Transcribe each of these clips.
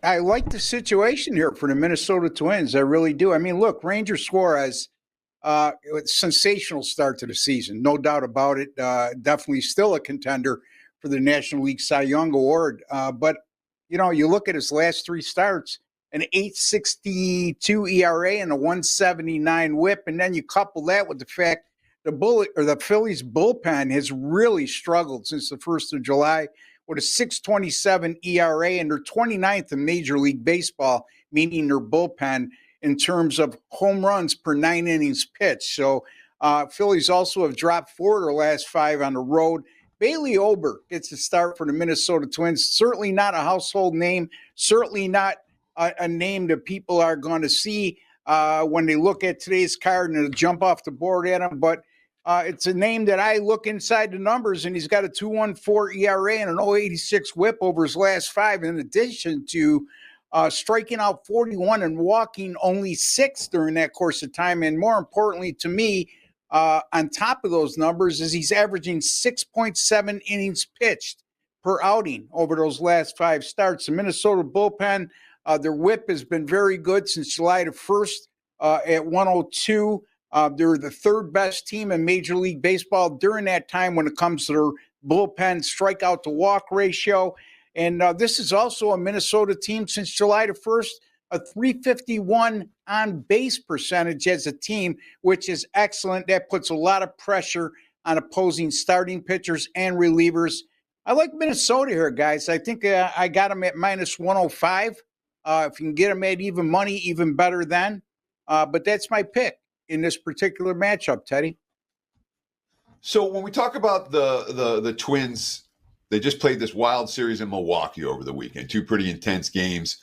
I like the situation here for the Minnesota Twins. I really do. I mean, look, Ranger Suarez, sensational start to the season, no doubt about it. Definitely still a contender for the National League Cy Young Award. But, you look at his last three starts, an 8.62 ERA and a 1.79 WHIP, and then you couple that with the fact the Phillies bullpen has really struggled since the 1st of July with a 6.27 ERA, and they're 29th in Major League Baseball, meaning their bullpen in terms of home runs per 9 innings pitched. So Phillies also have dropped 4 of their last 5 on the road. Bailey Ober gets the start for the Minnesota Twins. Certainly not a household name, certainly not a name that people are going to see when they look at today's card and they'll jump off the board at him. But it's a name that I look inside the numbers, and he's got a 2.14 ERA and an 0.86 WHIP over his last 5, in addition to striking out 41 and walking only 6 during that course of time. And more importantly to me, on top of those numbers, is he's averaging 6.7 innings pitched per outing over those last 5 starts. The Minnesota bullpen, their WHIP has been very good since July the 1st at 102. They're the 3rd best team in Major League Baseball during that time when it comes to their bullpen strikeout to walk ratio. And this is also a Minnesota team since July the 1st, a .351 on base percentage as a team, which is excellent. That puts a lot of pressure on opposing starting pitchers and relievers. I like Minnesota here, guys. I think I got them at minus 105. If you can get them at even money, even better then. But that's my pick in this particular matchup, Teddy. So when we talk about the Twins, they just played this wild series in Milwaukee over the weekend, 2 pretty intense games.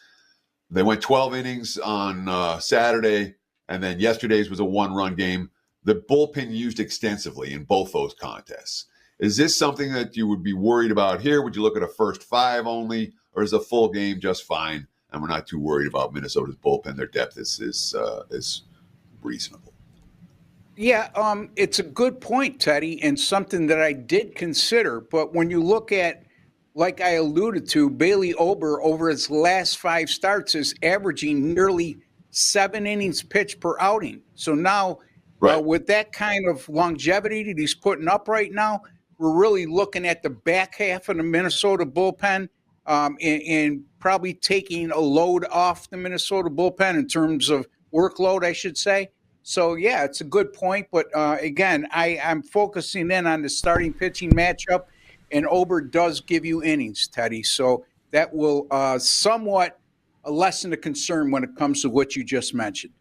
They went 12 innings on Saturday, and then yesterday's was a 1-run game. The bullpen used extensively in both those contests. Is this something that you would be worried about here? Would you look at a first 5 only, or is a full game just fine? And we're not too worried about Minnesota's bullpen. Their depth is reasonable. Yeah, it's a good point, Teddy, and something that I did consider. But when you look at, like I alluded to, Bailey Ober over his last 5 starts is averaging nearly 7 innings pitched per outing. So now, with that kind of longevity that he's putting up right now, we're really looking at the back half of the Minnesota bullpen and probably taking a load off the Minnesota bullpen in terms of workload, I should say. So, yeah, it's a good point. But, again, I'm focusing in on the starting pitching matchup, and Ober does give you innings, Teddy. So that will somewhat lessen the concern when it comes to what you just mentioned.